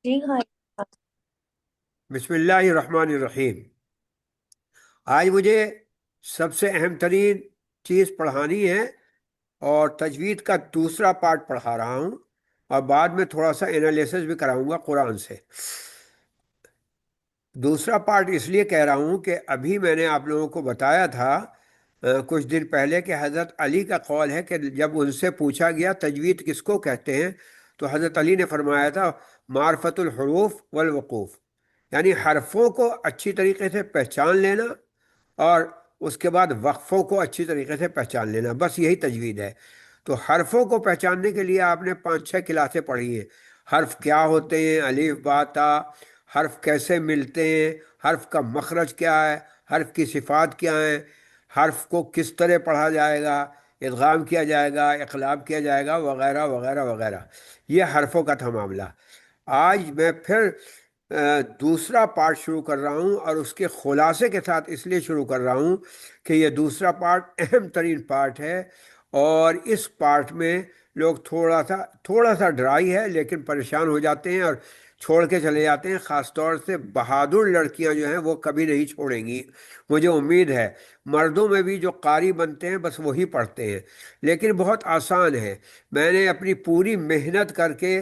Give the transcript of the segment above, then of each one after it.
جی ہاں۔ بسم اللہ الرحمن الرحیم۔ آج مجھے سب سے اہم ترین چیز پڑھانی ہے، اور تجوید کا دوسرا پارٹ پڑھا رہا ہوں، اور بعد میں تھوڑا سا انالیسس بھی کراؤں گا قرآن سے۔ دوسرا پارٹ اس لیے کہہ رہا ہوں کہ ابھی میں نے آپ لوگوں کو بتایا تھا کچھ دن پہلے کہ حضرت علی کا قول ہے کہ جب ان سے پوچھا گیا تجوید کس کو کہتے ہیں، تو حضرت علی نے فرمایا تھا معرفت الحروف والوقوف، یعنی حرفوں کو اچھی طریقے سے پہچان لینا، اور اس کے بعد وقفوں کو اچھی طریقے سے پہچان لینا، بس یہی تجوید ہے۔ تو حرفوں کو پہچاننے کے لیے آپ نے 5-6 کلاسیں پڑھی ہیں۔ حرف کیا ہوتے ہیں، الف با تا، حرف کیسے ملتے ہیں، حرف کا مخرج کیا ہے، حرف کی صفات کیا ہیں، حرف کو کس طرح پڑھا جائے گا، ادغام کیا جائے گا، اقلاب کیا جائے گا، وغیرہ وغیرہ وغیرہ۔ یہ حرفوں کا تھا معاملہ۔ آج میں پھر دوسرا پارٹ شروع کر رہا ہوں، اور اس کے خلاصے کے ساتھ اس لیے شروع کر رہا ہوں کہ یہ دوسرا پارٹ اہم ترین پارٹ ہے، اور اس پارٹ میں لوگ تھوڑا سا ڈرائی ہے لیکن پریشان ہو جاتے ہیں اور چھوڑ کے چلے جاتے ہیں، خاص طور سے بہادر لڑکیاں جو ہیں وہ کبھی نہیں چھوڑیں گی، مجھے امید ہے۔ مردوں میں بھی جو قاری بنتے ہیں بس وہی پڑھتے ہیں، لیکن بہت آسان ہے۔ میں نے اپنی پوری محنت کر کے،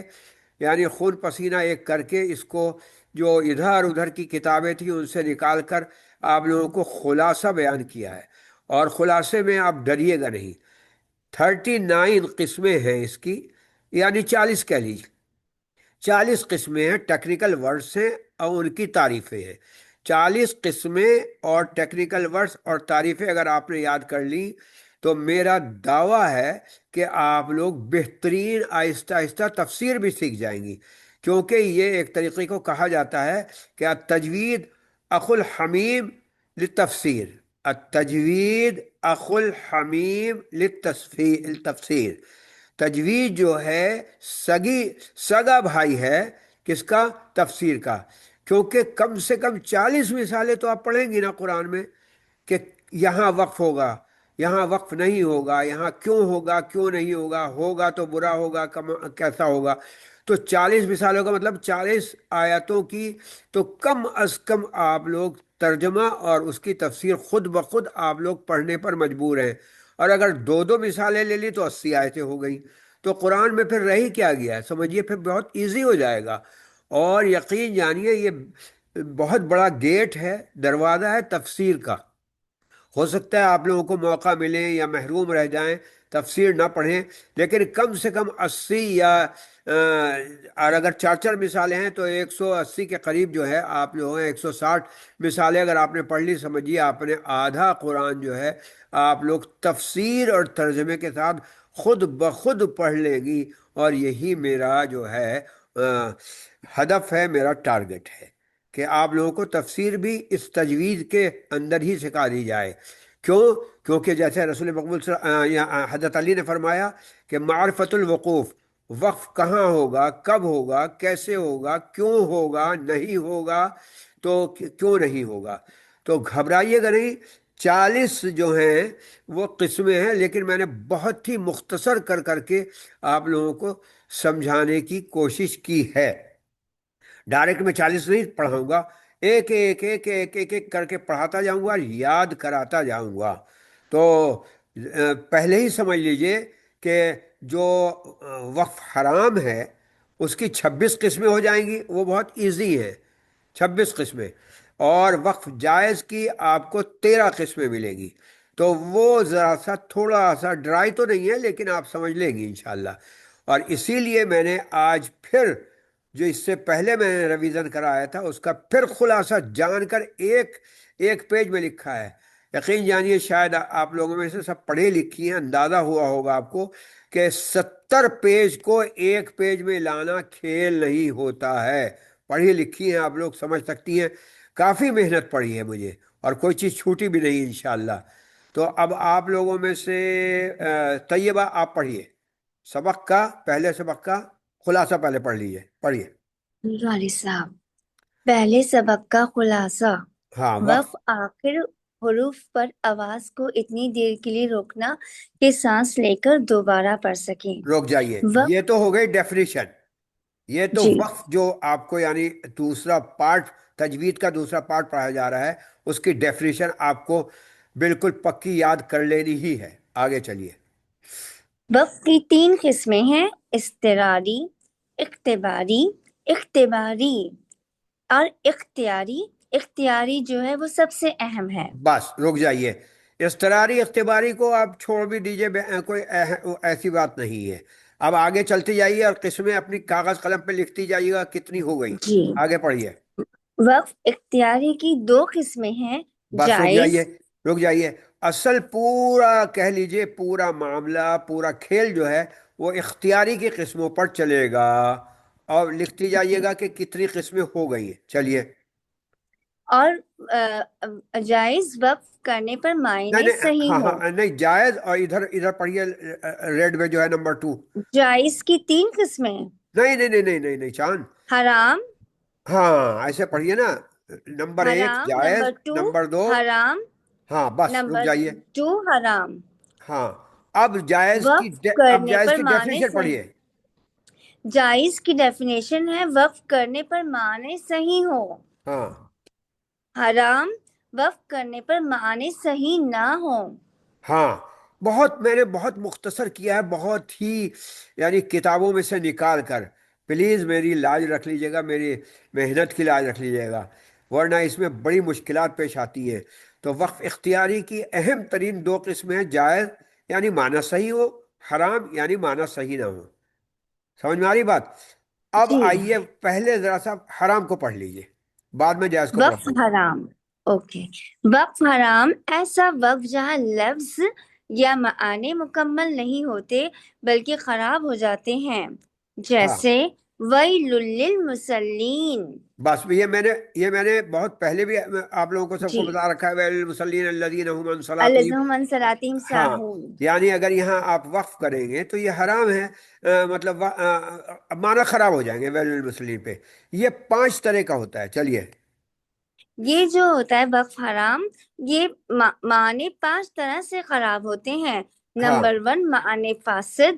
یعنی خون پسینہ ایک کر کے، اس کو جو ادھر ادھر کی کتابیں تھیں ان سے نکال کر آپ لوگوں کو خلاصہ بیان کیا ہے، اور خلاصے میں آپ ڈریے گا نہیں۔ 39 قسمیں ہیں اس کی، یعنی 40 کہہ لیجیے، 40 قسمیں ہیں، ٹیکنیکل ورڈس ہیں اور ان کی تعریفیں ہیں۔ 40 قسمیں اور ٹیکنیکل ورڈس اور تعریفیں اگر آپ نے یاد کر لی تو میرا دعویٰ ہے کہ آپ لوگ بہترین آہستہ آہستہ تفسیر بھی سیکھ جائیں گی، کیونکہ یہ ایک طریقے کو کہا جاتا ہے کہ التجوید اخو الحمیم للتفسیر، التجوید اخو الحمیم للتفسیر۔ تجوید جو ہے سگا بھائی ہے کس کا؟ تفسیر کا، کیونکہ کم سے کم 40 مثالیں تو آپ پڑھیں گی نا قرآن میں، کہ یہاں وقف ہوگا، یہاں وقف نہیں ہوگا، یہاں کیوں ہوگا، کیوں نہیں ہوگا، ہوگا تو برا ہوگا، کیسا ہوگا۔ تو 40 مثالوں کا مطلب 40 آیتوں کی تو کم از کم آپ لوگ ترجمہ اور اس کی تفسیر خود بخود آپ لوگ پڑھنے پر مجبور ہیں، اور اگر دو دو مثالیں لے لی تو 80 آیتیں ہو گئیں۔ تو قرآن میں پھر رہ ہی کیا گیا ہے، سمجھیے، پھر بہت ایزی ہو جائے گا۔ اور یقین جانیے یہ بہت بڑا گیٹ ہے، دروازہ ہے تفسیر کا۔ ہو سکتا ہے آپ لوگوں کو موقع ملے یا محروم رہ جائیں، تفسیر نہ پڑھیں، لیکن کم سے کم 80 یا اور اگر 4 4 مثالیں ہیں تو 180 کے قریب جو ہے آپ لوگوں ہیں، 160 مثالیں اگر آپ نے پڑھ لی، سمجھیے آپ نے آدھا قرآن جو ہے آپ لوگ تفسیر اور ترجمے کے ساتھ خود بخود پڑھ لیں گی، اور یہی میرا جو ہے ہدف ہے، میرا ٹارگٹ ہے کہ آپ لوگوں کو تفسیر بھی اس تجوید کے اندر ہی سکھا دی جائے۔ کیوں؟ کیونکہ جیسے رسول مقبول حضرت علی نے فرمایا کہ معرفت الوقوف، وقف کہاں ہوگا، کب ہوگا، کیسے ہوگا، کیوں ہوگا، نہیں ہوگا تو کیوں نہیں ہوگا۔ تو گھبرائیے گا نہیں۔ 40 جو ہیں وہ قسمیں ہیں، لیکن میں نے بہت ہی مختصر کر کر کے آپ لوگوں کو سمجھانے کی کوشش کی ہے۔ ڈائریکٹ میں 40 نہیں پڑھاؤں گا، ایک ایک ایک ایک ایک ایک کر کے پڑھاتا جاؤں گا، یاد کراتا جاؤں گا۔ تو پہلے ہی سمجھ لیجئے کہ جو وقف حرام ہے اس کی 26 قسمیں ہو جائیں گی، وہ بہت ایزی ہے، 26 قسمیں۔ اور وقف جائز کی آپ کو 13 قسمیں ملے گی، تو وہ ذرا سا تھوڑا سا ڈرائی تو نہیں ہے، لیکن آپ سمجھ لیں گی انشاءاللہ۔ اور اسی لیے میں نے آج پھر جو اس سے پہلے میں نے ریویژن کرایا تھا اس کا پھر خلاصہ جان کر ایک ایک پیج میں لکھا ہے۔ یقین جانیے شاید آپ لوگوں میں سے سب پڑھے لکھی ہیں، اندازہ ہوا ہوگا آپ کو کہ 70 پیج کو ایک پیج میں لانا کھیل نہیں ہوتا ہے۔ پڑھی لکھی ہیں آپ لوگ، سمجھ سکتی ہیں، کافی محنت پڑی ہے مجھے، اور کوئی چیز چھوٹی بھی نہیں انشاءاللہ۔ تو اب آپ لوگوں میں سے طیبہ آپ پڑھیے سبق کا، پہلے سبق کا خلاصہ پہلے پڑھ لیجیے، پڑھیے۔ والد صاحب، پہلے سبق کا خلاصہ: ہاں، وقف۔ وقف آخر حروف پر آواز کو اتنی دیر کے لیے روکنا کہ سانس لے کر دوبارہ پڑھ سکیں۔ رک جائیے، وقف یہ تو ہو گئی ڈیفینیشن۔ یہ تو جی، وقف جو آپ کو یعنی دوسرا پارٹ، تجوید کا دوسرا پارٹ پڑھایا جا رہا ہے، اس کی ڈیفینیشن آپ کو بالکل پکی یاد کر لینی ہی ہے۔ آگے چلیے۔ وقف کی تین قسمیں ہیں: اضطراری، اختباری، اختباری اور اختیاری۔ اختیاری جو ہے وہ سب سے اہم ہے۔ بس رک جائیے، اضطراری اختباری کو آپ چھوڑ بھی دیجئے، کوئی ایسی بات نہیں ہے۔ اب آگے چلتے جائیے اور قسمیں اپنی کاغذ قلم پہ لکھتی جائیے گا کتنی ہو گئی۔ جی، آگے پڑھیے۔ وقف اختیاری کی دو قسمیں ہیں: بس رک جائز۔ جائیے، رک جائیے۔ اصل پورا کہہ لیجئے پورا معاملہ، پورا کھیل جو ہے وہ اختیاری کی قسموں پر چلے گا، اور لکھتی جائیے جی، گا کہ کتنی قسمیں ہو گئی ہیں۔ چلیے۔ اور جائز وقف کرنے پر نہیں معنی نہیں، صحیح ہاں ہو۔ ہاں نہیں، جائز، اور ادھر ادھر پڑھیے، ریڈ میں جو ہے نمبر 2۔ جائز کی تین قسمیں: نہیں نہیں نہیں نہیں نہیں نہیں چاند، حرام، ہاں ایسے پڑھیے نا۔ نمبر 1 حرام، جائز، نمبر 2 نمبر 2، حرام، ہاں بس رک نمبر جائیے۔ 2 حرام۔ ہاں، اب جائز کی وقف اب کرنے جائز پر کی معنی ڈیفینیشن صحیح۔ پڑھیے۔ جائز کی ڈیفینیشن ہے: وقف کرنے پر معنی صحیح ہو۔ ہاں حرام، وقف کرنے پر معنی صحیح نہ ہو۔ ہاں، بہت میں نے بہت مختصر کیا ہے، بہت ہی یعنی کتابوں میں سے نکال کر۔ پلیز میری لاج رکھ لیجیے گا، میری محنت کی لاج رکھ لیجیے گا، ورنہ اس میں بڑی مشکلات پیش آتی ہیں۔ تو وقف اختیاری کی اہم ترین دو قسمیں ہیں: جائز یعنی معنی صحیح ہو، حرام یعنی معنی صحیح نہ ہو۔ سمجھ میں آ رہی بات؟ اب جی، آئیے پہلے ذرا سا حرام کو پڑھ لیجیے، بعد میں جائز کو وقف پڑھیں گے۔ حرام۔ اوکے، وقف حرام ایسا وقف جہاں لفظ یا معنی مکمل نہیں ہوتے بلکہ خراب ہو جاتے ہیں، ہاں جیسے ویل للمصلین۔ بس یہ میں نے بہت پہلے بھی آپ لوگوں کو سب جی، کو بتا رکھا ہے، ویل للمصلین الذین هم عن صلاتهم۔ الذین هم عن صلاتهم ہاں، ساہون۔ یعنی اگر یہاں آپ وقف کریں گے تو یہ حرام ہے، مطلب معنی خراب ہو جائیں گے ویل للمصلین پہ۔ یہ 5 طرح کا ہوتا ہے۔ چلیے۔ یہ جو ہوتا ہے وقف حرام، یہ معنی 5 طرح سے خراب ہوتے ہیں: ہاں نمبر 1 معنی فاسد،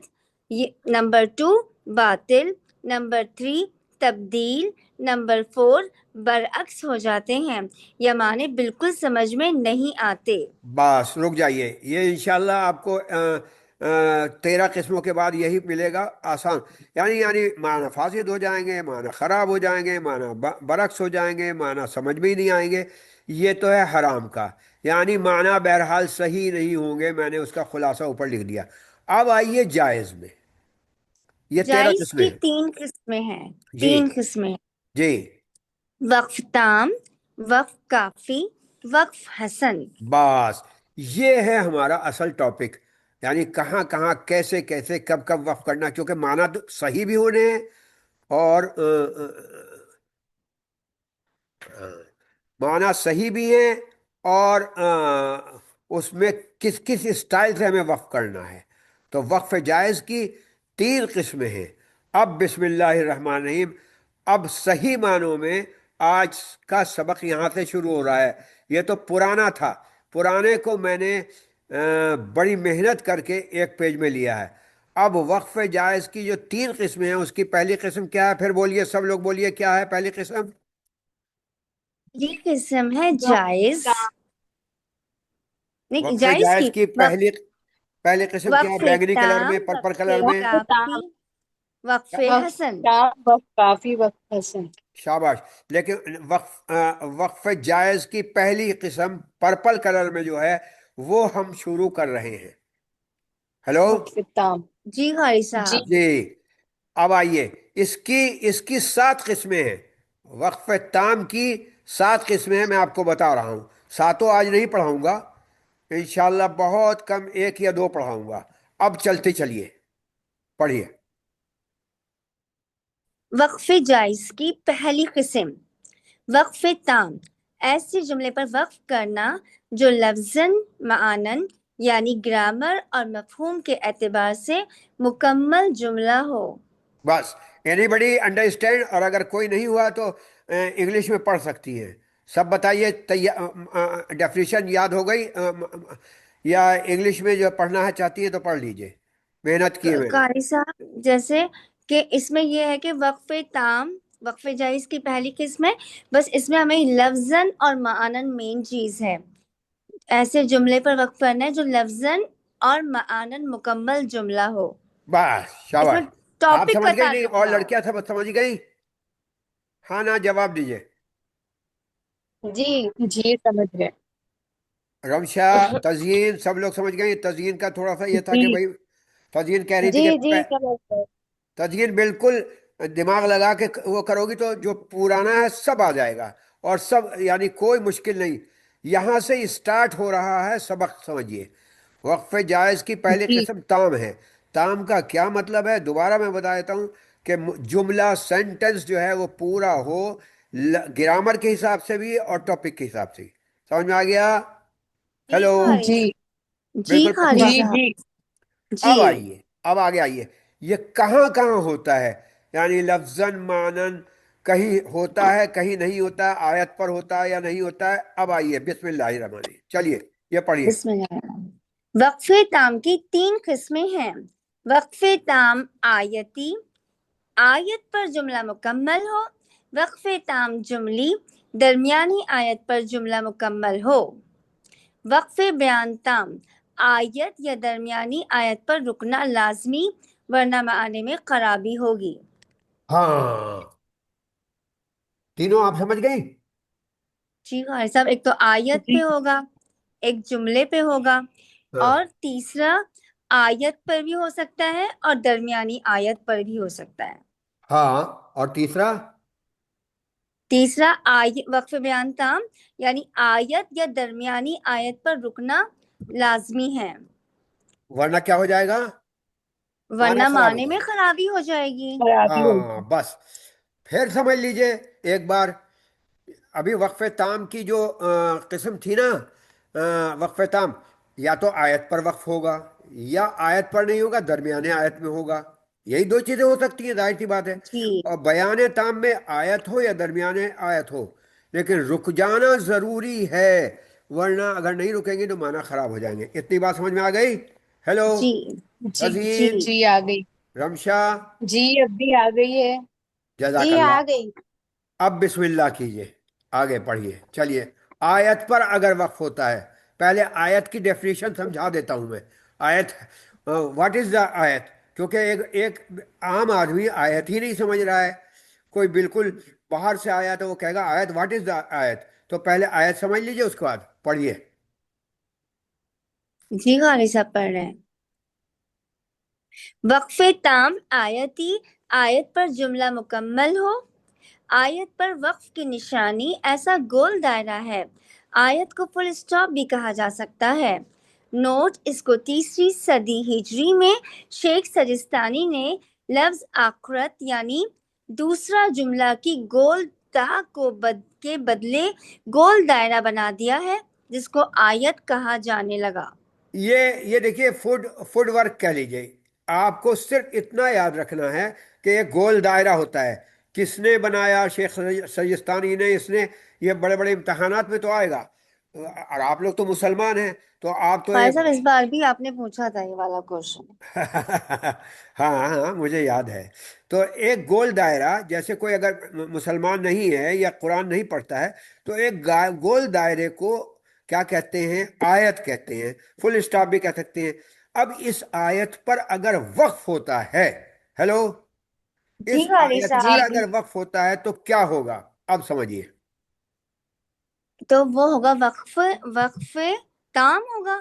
نمبر 2 باطل، نمبر 3 تبدیل، نمبر 4 برعکس ہو جاتے ہیں یا معنی بالکل سمجھ میں نہیں آتے۔ بس رک جائیے، یہ انشاءاللہ آپ کو 13 قسموں کے بعد یہی ملے گا آسان۔ یعنی معنی فاسد ہو جائیں گے، معنی خراب ہو جائیں گے، معنی برعکس ہو جائیں گے، معنی سمجھ میں ہی نہیں آئیں گے۔ یہ تو ہے حرام کا، یعنی معنی بہرحال صحیح نہیں ہوں گے، میں نے اس کا خلاصہ اوپر لکھ دیا۔ اب آئیے جائز میں، یہ 13 جائز قسمیں کی ہیں۔ 3 قسمیں ہیں، جی 3 قسمیں: جی، وقف تام، وقف کافی، وقف حسن۔ بس یہ ہے ہمارا اصل ٹاپک، یعنی کہاں کہاں کیسے کیسے کب کب وقف کرنا، کیونکہ معنی تو صحیح بھی ہونے ہیں، اور معنی صحیح بھی ہے، اور اس میں کس کس اسٹائل سے ہمیں وقف کرنا ہے۔ تو وقف جائز کی 3 قسمیں ہیں۔ اب بسم اللہ الرحمن الرحیم، اب صحیح معنوں میں آج کا سبق یہاں سے شروع ہو رہا ہے۔ یہ تو پرانا تھا، پرانے کو میں نے بڑی محنت کر کے ایک پیج میں لیا ہے۔ اب وقف جائز کی جو 3 قسمیں ہیں، اس کی پہلی قسم کیا ہے؟ پھر بولیے، سب لوگ بولیے، کیا ہے پہلی قسم؟ یہ قسم ہے جائز، نہیں وقف جائز جائز کی کی وقف پہلی قسم کیا ہے؟ وقف بیگنی کلر تام، میں، پرپل وقف کلر میں؟ کافی، وقف وقت حسن۔ وقت کافی وقت حسن۔ شاباش۔ لیکن وقف جائز کی پہلی قسم پرپل کلر میں جو ہے وہ ہم شروع کر رہے ہیں۔ ہیلو؟ وقت تام۔ جی قاری جی، صاحب۔ جی، اب آئیے، اس کی 7 قسمیں ہیں۔ وقف تام کی 7 قسمیں ہیں، میں آپ کو بتا رہا ہوں۔ ساتوں آج نہیں پڑھاؤں گا، انشاءاللہ بہت کم 1 یا 2 پڑھاؤں گا۔ اب چلتے چلیے، پڑھیے۔ وقف جائز کی پہلی قسم: وقف تام، ایسے جملے پر وقف کرنا جو لفظاً، معناً یعنی گرامر اور مفہوم کے اعتبار سے مکمل جملہ ہو۔ بس، اینی بڑی انڈرسٹینڈ؟ اور اگر کوئی نہیں ہوا تو انگلش میں پڑھ سکتی ہیں۔ سب بتائیے، ڈیفینیشن یاد ہو گئی؟ یا انگلش میں جو پڑھنا ہے چاہتی ہیں تو پڑھ لیجئے، محنت کی ہے میں نے۔ قاری صاحب، جیسے کہ اس میں یہ ہے کہ وقف تام وقف جائز کی پہلی قسم ہے، بس اس میں ہمیں لفظاً اور معاناً مین چیز ہے، ایسے جملے پر وقف کرنا ہے جو لفظاً اور معاناً مکمل جملہ ہو، بس اس میں شاباش. آپ ٹاپک کا سمجھ گئی نہیں؟ تعلق اور نہ ہو۔ لڑکیاں سب سمجھ گئی؟ ہاں نہ جواب دیجیے. جی جی سمجھ گئے. رمشا، تزئین، سب لوگ سمجھ گئے؟ تزئین کا تھوڑا سا یہ تھا کہ جی بھائی تزئین کہہ رہی تھی جی کہ جی سمجھ گئے. تزئین بالکل دماغ لگا کے وہ کرو گی تو جو پرانا ہے سب آ جائے گا، اور سب یعنی کوئی مشکل نہیں. یہاں سے اسٹارٹ ہو رہا ہے سبق، سمجھیے. وقف جائز کی پہلی جی قسم تام ہے. تام کا کیا مطلب ہے؟ دوبارہ میں بتا دیتا ہوں کہ جملہ سینٹنس جو ہے وہ پورا ہو، گرامر کے حساب سے بھی اور ٹاپک کے حساب سے بھی. سمجھ میں آ گیا؟ جی ہیلو؟ قاری جی جی بالکل قاری پکا. جی جی. صاحب اب جی. آئیے، اب آگے آئیے. یہ کہاں کہاں ہوتا ہے؟ یعنی لفظاً معنن، کہیں ہوتا ہے کہیں نہیں ہوتا ہے، آیت پر ہوتا ہے یا نہیں ہوتا ہے. اب آئیے، بسم اللہ الرحمن الرحیم، چلیے یہ پڑھیے. بسم اللہ الرحمن الرحیم. وقف تام کی 3 قسمیں ہیں. وقف تام آیتی، آیت پر جملہ مکمل ہو. وقف تام جملی، درمیانی آیت پر جملہ مکمل ہو. وقف بیان تام، آیت یا درمیانی آیت پر رکنا لازمی ورنہ معنی میں خرابی ہوگی. ہاں، تینوں آپ سمجھ گئی؟ جی قاری صاحب، ایک تو آیت جی پہ ہوگا، ایک جملے پہ ہوگا، ہاں اور تیسرا آیت پر بھی ہو سکتا ہے اور درمیانی آیت پر بھی ہو سکتا ہے. ہاں، اور تیسرا؟ تیسرا وقف بیان تام یعنی آیت یا درمیانی آیت پر رکنا لازمی ہے ورنہ کیا ہو جائے گا؟ معنی ورنہ خراب ہو معنی جائے میں گا. خرابی ہو جائے گی. خرابی ہاں ہوگی. بس، پھر سمجھ لیجئے ایک بار. ابھی وقف تام کی جو قسم تھی نا، وقف تام یا تو آیت پر وقف ہوگا، یا آیت پر نہیں ہوگا درمیانے آیت میں ہوگا. یہی دو چیزیں ہو سکتی ہیں، ظاہر سی بات ہے. جی اور بیان تام میں آیت ہو یا درمیانے آیت ہو، لیکن رک جانا ضروری ہے، ورنہ اگر نہیں رکیں گے تو معنی خراب ہو جائیں گے. اتنی بات سمجھ میں آ گئی؟ ہیلو؟ جی جی جی تزئین، جی آ گئی. رمشا، جی اب بھی آ گئی ہے. جزاک جی آ اللہ. گئی. اب بسم اللہ کیجئے، آگے پڑھیے. چلیے، آیت پر اگر وقف ہوتا ہے، پہلے آیت کی ڈیفینیشن سمجھا دیتا ہوں میں. آیت، واٹ از دا آیت؟ کیونکہ ایک عام آدمی آیت ہی نہیں سمجھ رہا ہے. کوئی بالکل باہر سے آیا تو وہ کہے گا آیت، واٹ از دا آیت؟ تو پہلے آیت سمجھ لیجئے، اس کے بعد پڑھیے. جی قاری صاحب پڑھ رہے ہیں. وقف تام آیتی، آیت پر جملہ مکمل ہو. آیت پر وقف کی نشانی ایسا گول دائرہ ہے. آیت کو فل اسٹاپ بھی کہا جا سکتا ہے. نوٹ، اس کو 3 صدی ہجری میں شیخ سجستانی نے لفظ آخرت یعنی دوسرا جملہ کی گول تا کے بدلے گول دائرہ بنا دیا ہے، جس کو آیت کہا جانے لگا. یہ دیکھیے، فوڈ ورک کہہ لیجئے. آپ کو صرف اتنا یاد رکھنا ہے کہ یہ گول دائرہ ہوتا ہے. کس نے بنایا؟ شیخ سجستانی نے. اس نے یہ بڑے بڑے امتحانات میں تو آئے گا، اور آپ لوگ تو مسلمان ہیں، تو آپ تو قاری ایک صاحب اس بار بھی آپ نے پوچھا تھا یہ والا کوشچن. ہاں ہاں مجھے یاد ہے. تو ایک گول دائرہ، جیسے کوئی اگر مسلمان نہیں ہے یا قرآن نہیں پڑھتا ہے تو ایک گول دائرے کو کیا کہتے ہیں؟ آیت کہتے ہیں. فل اسٹاپ بھی کہہ سکتے ہیں. اب اس آیت پر اگر وقف ہوتا ہے، ہیلو، جی اس قاری آیت جی پر صاحب، اگر وقف ہوتا ہے تو کیا ہوگا؟ اب سمجھیے. تو وہ ہوگا وقف تام ہوگا.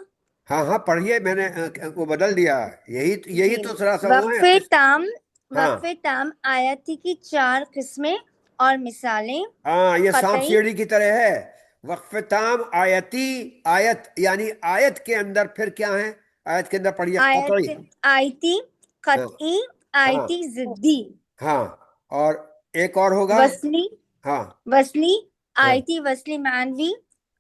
ہاں ہاں پڑھیے، میں نے وہ بدل دیا. یہی جی، تو ذرا سا وہ وقف ہے. تام ہاں وقف تام آیتی کی 4 قسمیں اور مثالیں. ہاں، یہ سانپ قطعی، سیڑھی کی طرح ہے. وقف تام آیتی، آیت یعنی آیت کے اندر پھر کیا ہے؟ آیت کے اندر پڑھیے قطعی. آیتی، ہاں قطعی، ہاں آیتی ضدی، ہاں، اور ایک اور ہوگا. وصلی، ہاں وصلی، ہاں، آیتی وصلی معنوی،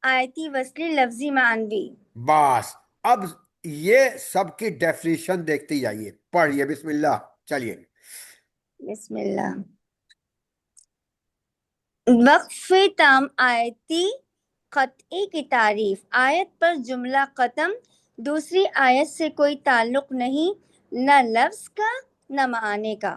آیتی وصلی لفظی معنوی. بس. اب یہ سب کی ڈیفینیشن دیکھتے جائیے، پڑھیے بسم اللہ. چلیے. بسم اللہ. وقف تام آیتی قطعی کی تعریف: آیت پر جملہ ختم، دوسری آیت سے کوئی تعلق نہیں، نہ لفظ کا نہ معنی کا.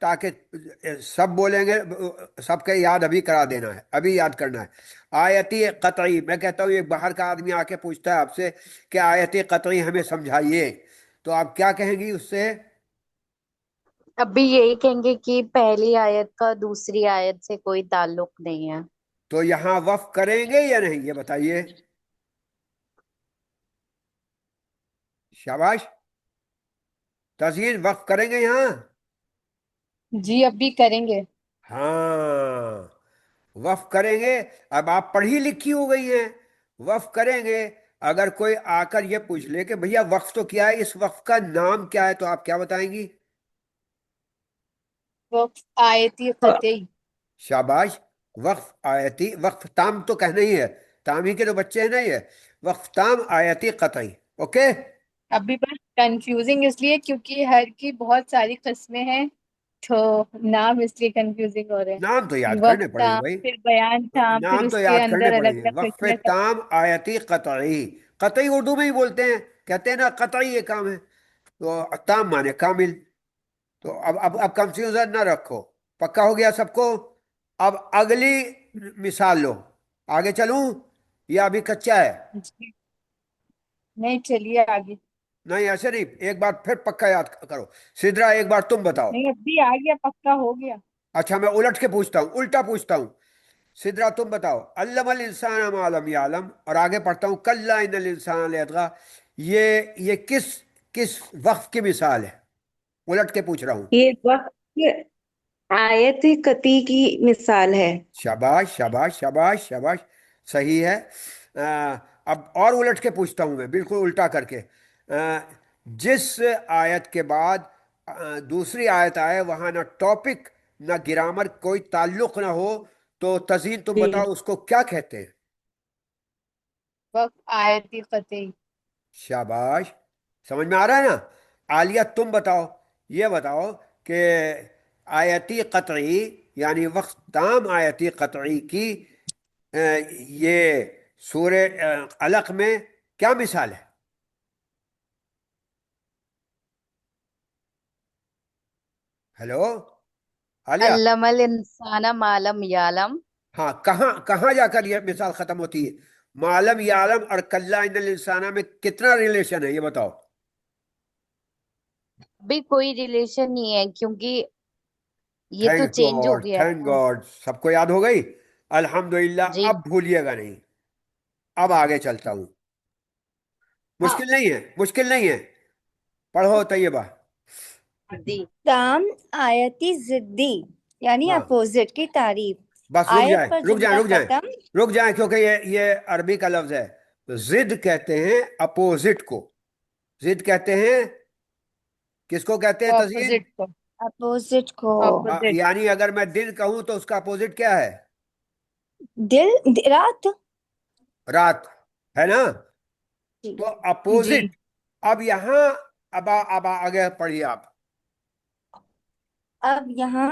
تاکہ سب بولیں گے، سب کے یاد ابھی کرا دینا ہے، ابھی یاد کرنا ہے۔ آیتی قطعی، میں کہتا ہوں ایک باہر کا آدمی آ کے پوچھتا ہے آپ سے کہ آیتی قطعی ہمیں سمجھائیے، تو آپ کیا کہیں گی اس سے؟ اب بھی یہی کہیں گے کہ پہلی آیت کا دوسری آیت سے کوئی تعلق نہیں ہے۔ تو یہاں وقف کریں گے یا نہیں، یہ بتائیے؟ شاباش، تزئین، وقف کریں گے یہاں؟ جی اب بھی کریں گے۔ ہاں، وقف کریں گے۔ اب آپ پڑھی لکھی ہو گئی ہیں، وقف کریں گے۔ اگر کوئی آ کر یہ پوچھ لے کہ بھیا وقف تو کیا ہے، اس وقف کا نام کیا ہے، تو آپ کیا بتائیں گی؟ وقف آیتی قطعی۔ شاباش، وقف آیتی، وقف تام تو کہنا ہی ہے، تام ہی کے تو بچے ہیں نا یہ، وقف تام آیتی قطعی، اوکے۔ اب بھی بس کنفیوزنگ اس لیے کیونکہ ہر کی بہت ساری قسمیں ہیں، تو نام اس لیے کنفیوزنگ ہو رہے نام تو یاد ہیں۔ کرنے وقت پڑیں گے تام، بھائی، پھر بیان تام، پھر نام تو اس کے یاد کرنے اندر پڑیں الگ گے۔ الگ وقف قسمیں سب۔ تام آیتی قطعی، قطعی اردو میں ہی بولتے ہیں، کہتے ہیں نا قطعی یہ کام ہے، تو تام مانے کامل۔ تو اب کنفیوژن نہ رکھو، پکا ہو گیا سب کو؟ اب اگلی مثال لو، آگے چلوں یا ابھی کچا ہے؟ جی نہیں، چلیے آگے۔ نہیں ایسے نہیں، ایک بار پھر پکا یاد کرو۔ سدرا ایک بار تم بتاؤ۔ نہیں اب بھی آ گیا، پکا ہو گیا۔ اچھا میں الٹ کے پوچھتا ہوں، الٹا پوچھتا ہوں۔ سدرا تم بتاؤ، علم الانسان ما لم یعلم، اور آگے پڑھتا ہوں کلا ان الانسان لیطغی، یہ کس وقف کی مثال ہے؟ الٹ کے پوچھ رہا ہوں۔ یہ وقت آیت قطعی کی مثال ہے۔ شاباش شاباش شاباش شاباش، صحیح ہے۔ اب اور الٹ کے پوچھتا ہوں میں، بالکل الٹا کر کے۔ جس آیت کے بعد دوسری آیت آئے وہاں نہ ٹاپک نہ گرامر کوئی تعلق نہ ہو، تو تزئین تم جی بتاؤ اس کو کیا کہتے ہیں؟ وقف آیتی قطعی۔ شاباش، سمجھ میں آ رہا ہے نا؟ عالیہ تم بتاؤ، یہ بتاؤ کہ آیتی قطعی یعنی وقت تام آیتی قطعی کی یہ سورہ علق میں کیا مثال ہے؟ ہیلو عالیہ؟ علم الانسان ما لم یعلم۔ ہاں، کہاں جا کر یہ مثال ختم ہوتی ہے؟ معلم یعلم اور کلا ان الانسان میں کتنا ریلیشن ہے، یہ بتاؤ؟ بھی کوئی ریلیشن نہیں ہے کیونکہ یہ تو تھینک چینج ہو گاڈ، گیا تھینک ہے۔ گاڈ، سب کو یاد ہو گئی؟ الحمدللہ، جی اب بھولیے گا نہیں۔ اب آگے چلتا ہوں، ہاں مشکل نہیں ہے، مشکل نہیں ہے، پڑھو طیبہ۔ جی تام آیتی ضدی یعنی ہاں اپوزٹ کی تعریف۔ بس رک آیت جائیں، پر رک جائیں، جملہ رک جائیں، ختم۔ رک جائیں، کیونکہ یہ عربی کا لفظ ہے۔ ضد کہتے ہیں اپوزٹ کو، ضد کہتے ہیں، کس کو کہتے ہیں تزئین؟ اپوزٹ کو۔ اپوزٹ کو اپوزٹ۔ یعنی اگر میں دن کہوں تو اس کا اپوزٹ کیا ہے؟ رات۔ رات، ہے نا؟ جی تو جی اپوزٹ، اب یہاں اب آگے پڑھیے آپ۔ اب یہاں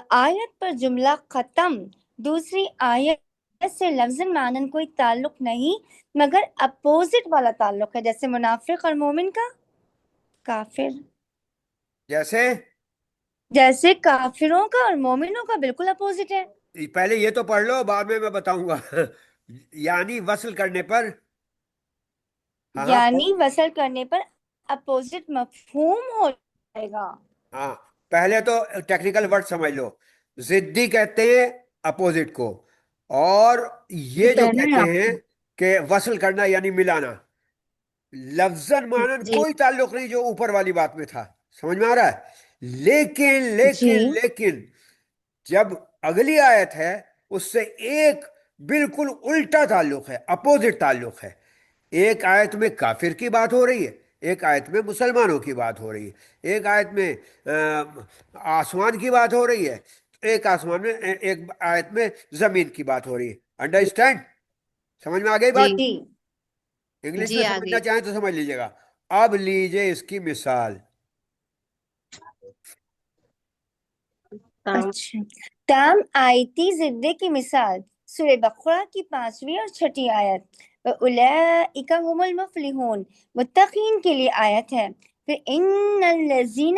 آیت پر جملہ ختم، دوسری آیت سے لفظ معنن کوئی تعلق نہیں مگر اپوزٹ والا تعلق ہے، جیسے منافق اور مومن کا کافر، جیسے کافروں کا اور مومنوں کا بالکل اپوزٹ ہے۔ پہلے یہ تو پڑھ لو، بعد میں بتاؤں گا۔ یعنی وصل کرنے پر، ہاں ہاں یعنی وصل کرنے پر اپوزٹ مفہوم ہو جائے گا۔ ہاں، پہلے تو ٹیکنیکل ورڈ سمجھ لو۔ ضدی کہتے ہیں اپوزٹ کو، اور یہ جو کہنا ہے کہتے آپ ہیں کو۔ کہ وصل کرنا یعنی ملانا، لفظاً معنن جی کوئی تعلق نہیں جو اوپر والی بات میں تھا، سمجھ میں آ رہا ہے؟ لیکن جی لیکن لیکن جب اگلی آیت ہے اس سے ایک بالکل الٹا تعلق ہے، اپوزٹ تعلق ہے۔ ایک آیت میں کافر کی بات ہو رہی ہے، ایک آیت میں مسلمانوں کی بات ہو رہی ہے، ایک آیت میں آسمان کی بات ہو رہی ہے، ایک آیت میں زمین کی بات ہو رہی ہے۔ انڈرسٹینڈ؟ سمجھ میں آ گئی جی بات؟ جی انگلش جی میں آگے۔ سمجھنا چاہیں تو سمجھ لیجیے گا۔ اب لیجیے اس کی مثال۔ اچھا، تام آیتی ضدے کی مثال سورہ بقرہ کی 5ویں اور 6ٹھی آیت، وَأُولَئِکَ هُمُ الْمُفْلِحُونَ، متقین کے لیے آیت ہے۔ پھر ان الذین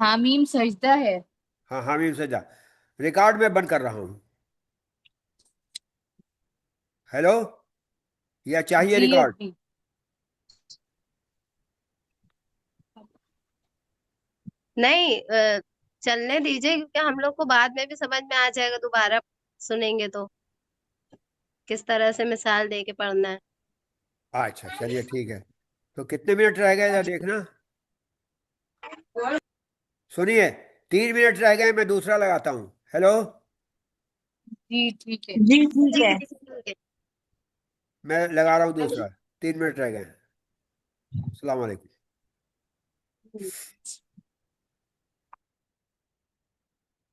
حامیم سجدہ ہے. ہاں حامیم سجدہ. ریکارڈ میں بند کر رہا ہوں. ہیلو، یا چاہیے جی ریکارڈ؟ ابھی نہیں چلنے دیجیے، کیونکہ ہم لوگ کو بعد میں بھی سمجھ میں آ جائے گا، دوبارہ سنیں گے تو کس طرح سے مثال دے کے پڑھنا ہے. اچھا چلیے ٹھیک ہے. تو کتنے منٹ رہ گئے ذرا دیکھنا. سنیے، 3 منٹ رہ گئے، میں دوسرا لگاتا ہوں. ہیلو، جی ٹھیک ہے. جی ٹھیک جی ہے. ٹھیک ہے. میں لگا رہا ہوں دوسرا. 3 منٹ رہ گئے. السلام علیکم.